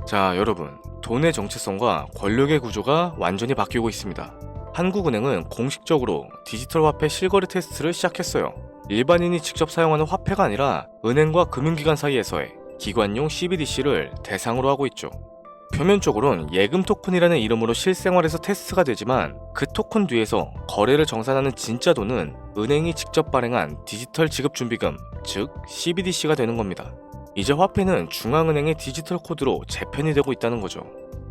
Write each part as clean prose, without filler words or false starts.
자, 여러분, 돈의 정체성과 권력의 구조가 완전히 바뀌고 있습니다. 한국은행은 공식적으로 디지털 화폐 실거래 테스트를 시작했어요. 일반인이 직접 사용하는 화폐가 아니라 은행과 금융기관 사이에서의 기관용 CBDC를 대상으로 하고 있죠. 표면적으로는 예금 토큰이라는 이름으로 실생활에서 테스트가 되지만 그 토큰 뒤에서 거래를 정산하는 진짜 돈은 은행이 직접 발행한 디지털 지급준비금, 즉 CBDC가 되는 겁니다. 이제 화폐는 중앙은행의 디지털 코드로 재편이 되고 있다는 거죠.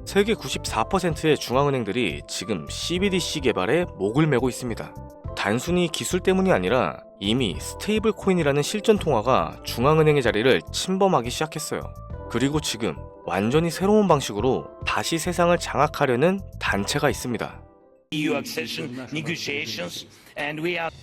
세계 94%의 중앙은행들이 지금 CBDC 개발에 목을 메고 있습니다. 단순히 기술 때문이 아니라 이미 스테이블 코인이라는 실전 통화가 중앙은행의 자리를 침범하기 시작했어요. 그리고 지금 완전히 새로운 방식으로 다시 세상을 장악하려는 단체가 있습니다.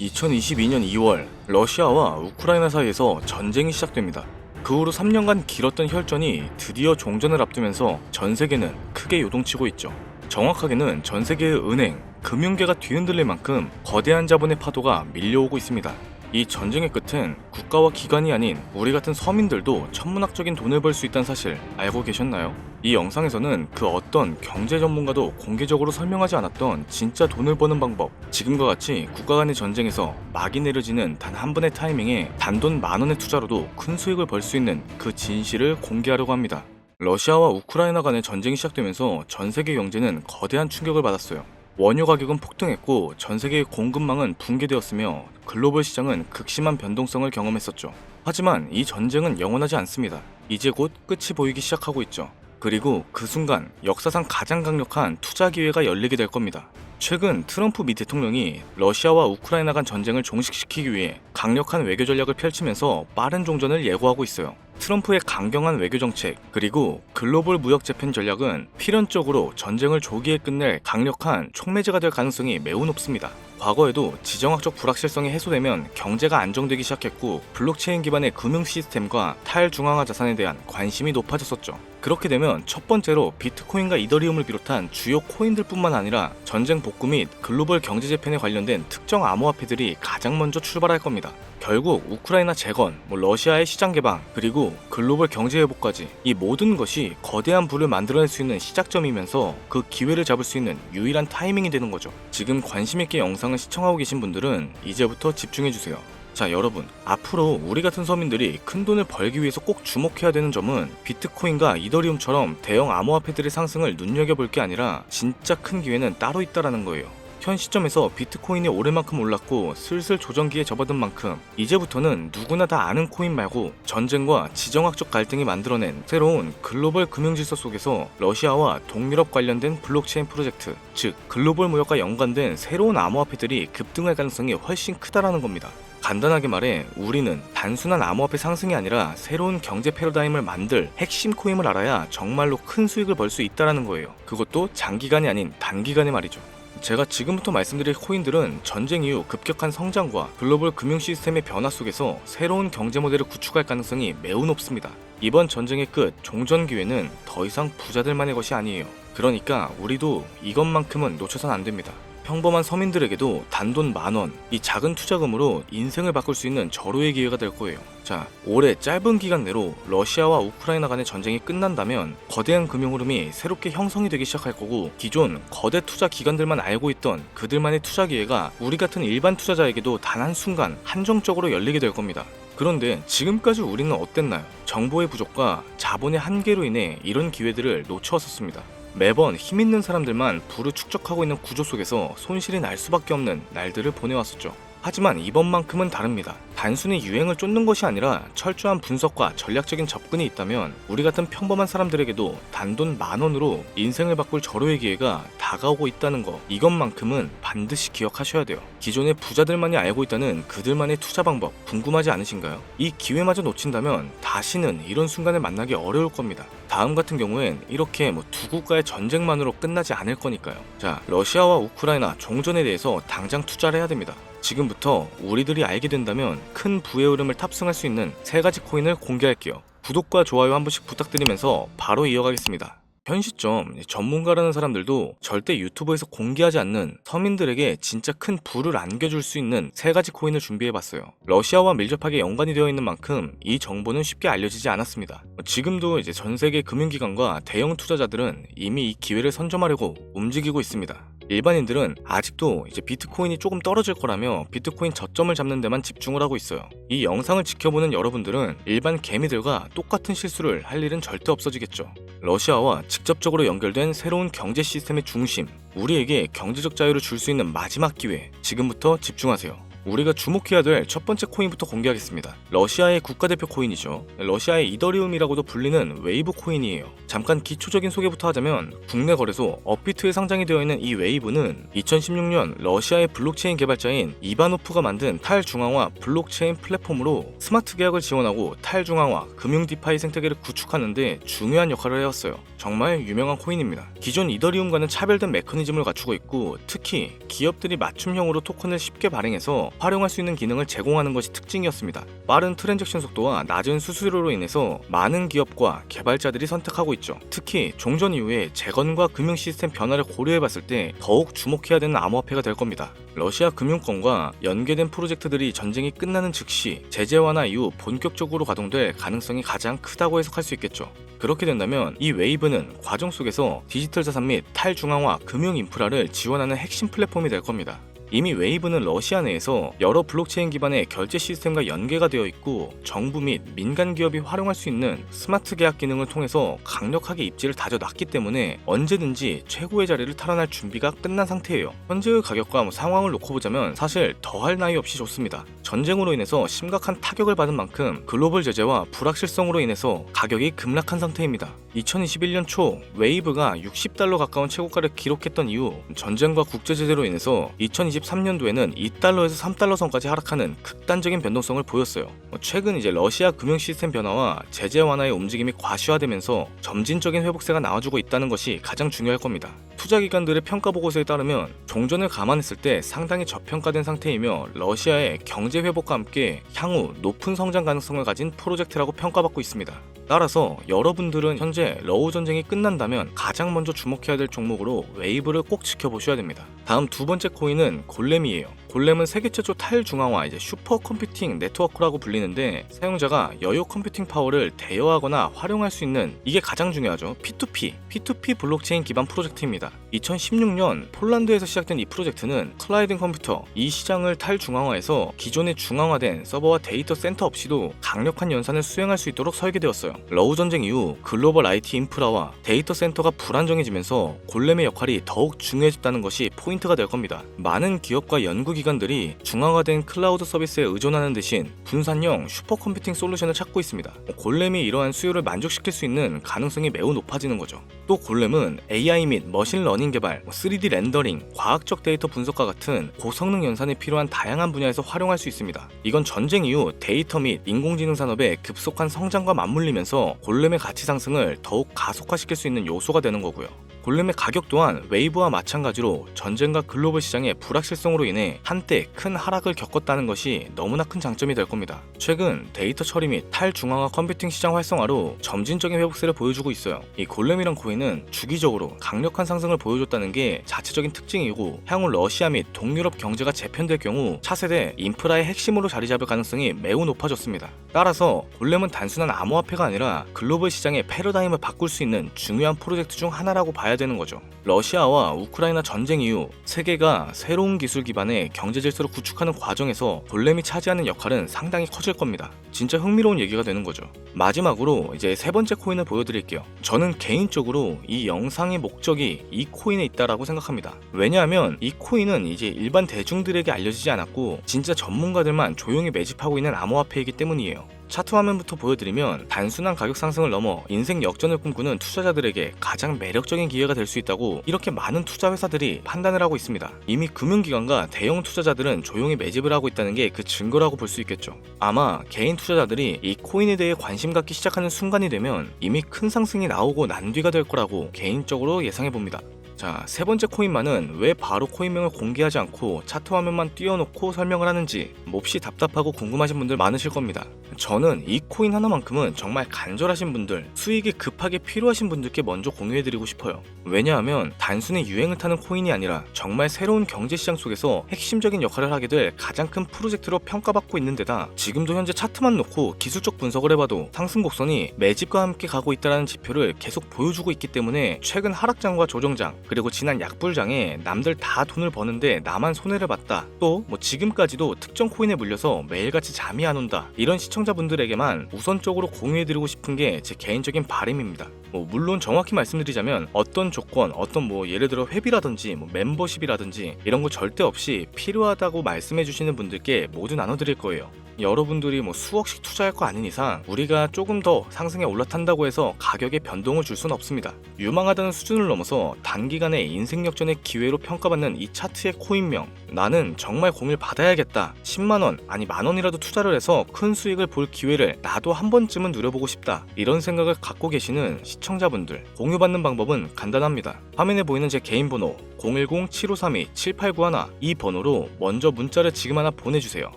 2022년 2월 러시아와 우크라이나 사이에서 전쟁이 시작됩니다. 그 후로 3년간 길었던 혈전이 드디어 종전을 앞두면서 전 세계는 크게 요동치고 있죠. 정확하게는 전 세계의 은행, 금융계가 뒤흔들릴 만큼 거대한 자본의 파도가 밀려오고 있습니다. 이 전쟁의 끝은 국가와 기관이 아닌 우리 같은 서민들도 천문학적인 돈을 벌 수 있다는 사실 알고 계셨나요? 이 영상에서는 그 어떤 경제 전문가도 공개적으로 설명하지 않았던 진짜 돈을 버는 방법, 지금과 같이 국가 간의 전쟁에서 막이 내려지는 단 한 번의 타이밍에 단돈 10,000원의 투자로도 큰 수익을 벌 수 있는 그 진실을 공개하려고 합니다. 러시아와 우크라이나 간의 전쟁이 시작되면서 전 세계 경제는 거대한 충격을 받았어요. 원유 가격은 폭등했고 전 세계의 공급망은 붕괴되었으며 글로벌 시장은 극심한 변동성을 경험했었죠. 하지만 이 전쟁은 영원하지 않습니다. 이제 곧 끝이 보이기 시작하고 있죠. 그리고 그 순간 역사상 가장 강력한 투자 기회가 열리게 될 겁니다. 최근 트럼프 미 대통령이 러시아와 우크라이나 간 전쟁을 종식시키기 위해 강력한 외교 전략을 펼치면서 빠른 종전을 예고하고 있어요. 트럼프의 강경한 외교 정책 그리고 글로벌 무역 재편 전략은 필연적으로 전쟁을 조기에 끝낼 강력한 촉매제가 될 가능성이 매우 높습니다. 과거에도 지정학적 불확실성이 해소되면 경제가 안정되기 시작했고 블록체인 기반의 금융 시스템과 탈중앙화 자산에 대한 관심이 높아졌었죠. 그렇게 되면 첫 번째로 비트코인과 이더리움을 비롯한 주요 코인들뿐만 아니라 전쟁 복구 및 글로벌 경제 재편에 관련된 특정 암호화폐들이 가장 먼저 출발할 겁니다. 결국 우크라이나 재건, 러시아의 시장 개방, 그리고 글로벌 경제 회복까지 이 모든 것이 거대한 부를 만들어낼 수 있는 시작점이면서 그 기회를 잡을 수 있는 유일한 타이밍이 되는 거죠. 지금 관심있게 영상을 시청하고 계신 분들은 이제부터 집중해주세요. 자, 여러분, 앞으로 우리 같은 서민들이 큰 돈을 벌기 위해서 꼭 주목해야 되는 점은 비트코인과 이더리움처럼 대형 암호화폐들의 상승을 눈여겨볼 게 아니라 진짜 큰 기회는 따로 있다라는 거예요. 현 시점에서 비트코인이 오를 만큼 올랐고 슬슬 조정기에 접어든 만큼 이제부터는 누구나 다 아는 코인 말고 전쟁과 지정학적 갈등이 만들어낸 새로운 글로벌 금융질서 속에서 러시아와 동유럽 관련된 블록체인 프로젝트, 즉 글로벌 무역과 연관된 새로운 암호화폐들이 급등할 가능성이 훨씬 크다라는 겁니다. 간단하게 말해 우리는 단순한 암호화폐 상승이 아니라 새로운 경제 패러다임을 만들 핵심 코인을 알아야 정말로 큰 수익을 벌 수 있다라는 거예요. 그것도 장기간이 아닌 단기간에 말이죠. 제가 지금부터 말씀드릴 코인들은 전쟁 이후 급격한 성장과 글로벌 금융 시스템의 변화 속에서 새로운 경제 모델을 구축할 가능성이 매우 높습니다. 이번 전쟁의 끝, 종전 기회는 더 이상 부자들만의 것이 아니에요. 그러니까 우리도 이것만큼은 놓쳐선 안 됩니다. 평범한 서민들에게도 단돈 10,000원, 이 작은 투자금으로 인생을 바꿀 수 있는 절호의 기회가 될 거예요. 자, 올해 짧은 기간 내로 러시아와 우크라이나 간의 전쟁이 끝난다면 거대한 금융 흐름이 새롭게 형성이 되기 시작할 거고 기존 거대 투자 기관들만 알고 있던 그들만의 투자 기회가 우리 같은 일반 투자자에게도 단 한순간 한정적으로 열리게 될 겁니다. 그런데 지금까지 우리는 어땠나요? 정보의 부족과 자본의 한계로 인해 이런 기회들을 놓쳐왔었습니다. 매번 힘있는 사람들만 부를 축적하고 있는 구조 속에서 손실이 날 수밖에 없는 날들을 보내왔었죠. 하지만 이번만큼은 다릅니다. 단순히 유행을 쫓는 것이 아니라 철저한 분석과 전략적인 접근이 있다면 우리 같은 평범한 사람들에게도 단돈 10,000원으로 인생을 바꿀 절호의 기회가 다가오고 있다는 거, 이것만큼은 반드시 기억하셔야 돼요. 기존의 부자들만이 알고 있다는 그들만의 투자 방법 궁금하지 않으신가요? 이 기회마저 놓친다면 다시는 이런 순간을 만나기 어려울 겁니다. 다음 같은 경우엔 이렇게 두 국가의 전쟁만으로 끝나지 않을 거니까요. 자, 러시아와 우크라이나 종전에 대해서 당장 투자를 해야 됩니다. 지금부터 우리들이 알게 된다면 큰 부의 흐름을 탑승할 수 있는 3가지 코인을 공개할게요. 구독과 좋아요 한 번씩 부탁드리면서 바로 이어가겠습니다. 현 시점 전문가라는 사람들도 절대 유튜브에서 공개하지 않는 서민들에게 진짜 큰 부를 안겨줄 수 있는 세 가지 코인을 준비해봤어요. 러시아와 밀접하게 연관이 되어 있는 만큼 이 정보는 쉽게 알려지지 않았습니다. 지금도 이제 전 세계 금융기관과 대형 투자자들은 이미 이 기회를 선점하려고 움직이고 있습니다. 일반인들은 아직도 이제 비트코인이 조금 떨어질 거라며 비트코인 저점을 잡는 데만 집중을 하고 있어요. 이 영상을 지켜보는 여러분들은 일반 개미들과 똑같은 실수를 할 일은 절대 없어지겠죠. 러시아와 직접적으로 연결된 새로운 경제 시스템의 중심, 우리에게 경제적 자유를 줄 수 있는 마지막 기회, 지금부터 집중하세요. 우리가 주목해야 될 첫 번째 코인부터 공개하겠습니다. 러시아의 국가대표 코인이죠. 러시아의 이더리움이라고도 불리는 웨이브 코인이에요. 잠깐 기초적인 소개부터 하자면 국내 거래소 업비트에 상장이 되어 있는 이 웨이브는 2016년 러시아의 블록체인 개발자인 이바노프가 만든 탈중앙화 블록체인 플랫폼으로 스마트 계약을 지원하고 탈중앙화 금융 디파이 생태계를 구축하는 데 중요한 역할을 해왔어요. 정말 유명한 코인입니다. 기존 이더리움과는 차별된 메커니즘을 갖추고 있고 특히 기업들이 맞춤형으로 토큰을 쉽게 발행해서 활용할 수 있는 기능을 제공하는 것이 특징이었습니다. 빠른 트랜잭션 속도와 낮은 수수료로 인해서 많은 기업과 개발자들이 선택하고 있죠. 특히 종전 이후에 재건과 금융 시스템 변화를 고려해봤을 때 더욱 주목해야 되는 암호화폐가 될 겁니다. 러시아 금융권과 연계된 프로젝트들이 전쟁이 끝나는 즉시 제재 완화 이후 본격적으로 가동될 가능성이 가장 크다고 해석할 수 있겠죠. 그렇게 된다면 이 웨이브는 과정 속에서 디지털 자산 및 탈중앙화 금융 인프라를 지원하는 핵심 플랫폼이 될 겁니다. 이미 웨이브는 러시아 내에서 여러 블록체인 기반의 결제 시스템과 연계가 되어 있고 정부 및 민간 기업이 활용할 수 있는 스마트 계약 기능을 통해서 강력하게 입지를 다져놨기 때문에 언제든지 최고의 자리를 탈환할 준비가 끝난 상태예요. 현재의 가격과 상황을 놓고 보자면 사실 더할 나위 없이 좋습니다. 전쟁으로 인해서 심각한 타격을 받은 만큼 글로벌 제재와 불확실성으로 인해서 가격이 급락한 상태입니다. 2021년 초 웨이브가 $60 가까운 최고가를 기록했던 이후 전쟁과 국제 제재로 인해서 2023년도에는 $2에서 $3 선까지 하락하는 극단적인 변동성을 보였어요. 최근 이제 러시아 금융 시스템 변화와 제재 완화의 움직임이 과시화되면서 점진적인 회복세가 나와주고 있다는 것이 가장 중요할 겁니다. 투자 기관들의 평가 보고서에 따르면 종전을 감안했을 때 상당히 저평가된 상태이며 러시아의 경제 회복과 함께 향후 높은 성장 가능성을 가진 프로젝트라고 평가받고 있습니다. 따라서 여러분들은 현재 러우 전쟁이 끝난다면 가장 먼저 주목해야 될 종목으로 웨이브를 꼭 지켜보셔야 됩니다. 다음 두 번째 코인은 골렘이에요. 골렘은 세계 최초 탈중앙화 슈퍼컴퓨팅 네트워크라고 불리는데 사용자가 여유 컴퓨팅 파워를 대여하거나 활용할 수 있는 이게 가장 중요하죠. P2P 블록체인 기반 프로젝트입니다. 2016년 폴란드에서 시작된 이 프로젝트는 클라이딩 컴퓨터 이 시장을 탈중앙화해서 기존의 중앙화된 서버와 데이터 센터 없이도 강력한 연산을 수행할 수 있도록 설계되었어요. 러우 전쟁 이후 글로벌 IT 인프라와 데이터 센터가 불안정해지면서 골렘의 역할이 더욱 중요해졌다는 것이 포인트가 될 겁니다. 많은 기업과 연구기관들이 중앙화된 클라우드 서비스에 의존하는 대신 분산형 슈퍼컴퓨팅 솔루션을 찾고 있습니다. 골렘이 이러한 수요를 만족시킬 수 있는 가능성이 매우 높아지는 거죠. 또 골렘은 AI 및 머신러닝 개발, 3D 렌더링, 과학적 데이터 분석과 같은 고성능 연산에 필요한 다양한 분야에서 활용할 수 있습니다. 이건 전쟁 이후 데이터 및 인공지능 산업의 급속한 성장과 맞물리면서 골렘의 가치 상승을 더욱 가속화시킬 수 있는 요소가 되는 거고요. 골렘의 가격 또한 웨이브와 마찬가지로 전쟁과 글로벌 시장의 불확실성으로 인해 한때 큰 하락을 겪었다는 것이 너무나 큰 장점이 될 겁니다. 최근 데이터 처리 및 탈중앙화 컴퓨팅 시장 활성화로 점진적인 회복세를 보여주고 있어요. 이 골렘이란 코인은 주기적으로 강력한 상승을 보여줬다는 게 자체적인 특징이고 향후 러시아 및 동유럽 경제가 재편될 경우 차세대 인프라의 핵심으로 자리 잡을 가능성이 매우 높아졌습니다. 따라서 골렘은 단순한 암호화폐가 아니라 글로벌 시장의 패러다임을 바꿀 수 있는 중요한 프로젝트 중 하나라고 봐야 되는 거죠. 러시아와 우크라이나 전쟁 이후 세계가 새로운 기술 기반의 경제 질서를 구축하는 과정에서 골렘이 차지하는 역할은 상당히 커질 겁니다. 진짜 흥미로운 얘기가 되는 거죠. 마지막으로 이제 세 번째 코인을 보여드릴게요. 저는 개인적으로 이 영상의 목적이 이 코인에 있다라고 생각합니다. 왜냐하면 이 코인은 이제 일반 대중들에게 알려지지 않았고 진짜 전문가들만 조용히 매집하고 있는 암호화폐이기 때문이에요. 차트 화면부터 보여드리면 단순한 가격 상승을 넘어 인생 역전을 꿈꾸는 투자자들에게 가장 매력적인 기회가 될 수 있다고 이렇게 많은 투자 회사들이 판단을 하고 있습니다. 이미 금융기관과 대형 투자자들은 조용히 매집을 하고 있다는 게 그 증거라고 볼 수 있겠죠. 아마 개인 투자자들이 이 코인에 대해 관심 갖기 시작하는 순간이 되면 이미 큰 상승이 나오고 난 뒤가 될 거라고 개인적으로 예상해 봅니다. 자, 세 번째 코인만은 왜 바로 코인명을 공개하지 않고 차트 화면만 띄워놓고 설명을 하는지 몹시 답답하고 궁금하신 분들 많으실 겁니다. 저는 이 코인 하나만큼은 정말 간절하신 분들, 수익이 급하게 필요하신 분들께 먼저 공유해드리고 싶어요. 왜냐하면 단순히 유행을 타는 코인이 아니라 정말 새로운 경제시장 속에서 핵심적인 역할을 하게 될 가장 큰 프로젝트로 평가받고 있는 데다 지금도 현재 차트만 놓고 기술적 분석을 해봐도 상승 곡선이 매집과 함께 가고 있다는 지표를 계속 보여주고 있기 때문에 최근 하락장과 조정장, 그리고 지난 약불장에 남들 다 돈을 버는데 나만 손해를 봤다, 또 지금까지도 특정 코인에 물려서 매일같이 잠이 안 온다, 이런 시청자분들에게만 우선적으로 공유해드리고 싶은 게 제 개인적인 바람입니다. 물론 정확히 말씀드리자면 어떤 조건, 어떤 예를 들어 회비라든지 멤버십이라든지 이런 거 절대 없이 필요하다고 말씀해주시는 분들께 모두 나눠드릴 거예요. 여러분들이 수억씩 투자할 거 아닌 이상 우리가 조금 더 상승에 올라탄다고 해서 가격에 변동을 줄 수는 없습니다. 유망하다는 수준을 넘어서 단기간에 인생 역전의 기회로 평가받는 이 차트의 코인명, 나는 정말 공을 받아야겠다, 10만원 아니 만원이라도 투자를 해서 큰 수익을 볼 기회를 나도 한 번쯤은 누려보고 싶다, 이런 생각을 갖고 계시는 시청자분들, 공유받는 방법은 간단합니다. 화면에 보이는 제 개인 번호 010-7532-7891, 이 번호로 먼저 문자를 지금 하나 보내주세요.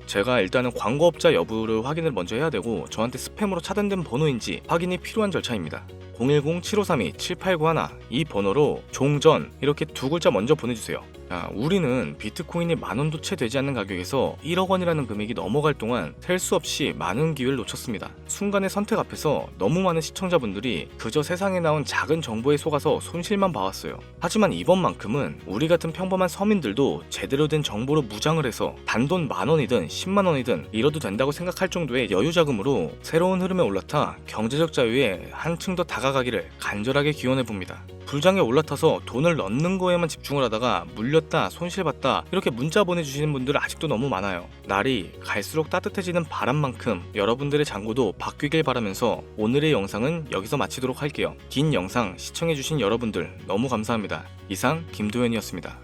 제가 일단은 광고업자 여부를 확인을 먼저 해야 되고 저한테 스팸으로 차단된 번호인지 확인이 필요한 절차입니다. 010-7532-7891, 이 번호로 종전 이렇게 두 글자 먼저 보내주세요. 우리는 비트코인이 만원도 채 되지 않는 가격에서 1억 원이라는 금액이 넘어갈 동안 셀 수 없이 많은 기회를 놓쳤습니다. 순간의 선택 앞에서 너무 많은 시청자분들이 그저 세상에 나온 작은 정보에 속아서 손실만 봐왔어요. 하지만 이번만큼은 우리 같은 평범한 서민들도 제대로 된 정보로 무장을 해서 단돈 만원이든 10만원이든 잃어도 된다고 생각할 정도의 여유 자금으로 새로운 흐름에 올라타 경제적 자유에 한층 더 다가가기를 간절하게 기원해봅니다. 불장에 올라타서 돈을 넣는 거에만 집중을 하다가 물렸다, 손실봤다 이렇게 문자 보내주시는 분들 아직도 너무 많아요. 날이 갈수록 따뜻해지는 바람만큼 여러분들의 잔고도 바뀌길 바라면서 오늘의 영상은 여기서 마치도록 할게요. 긴 영상 시청해주신 여러분들 너무 감사합니다. 이상 김도현이었습니다.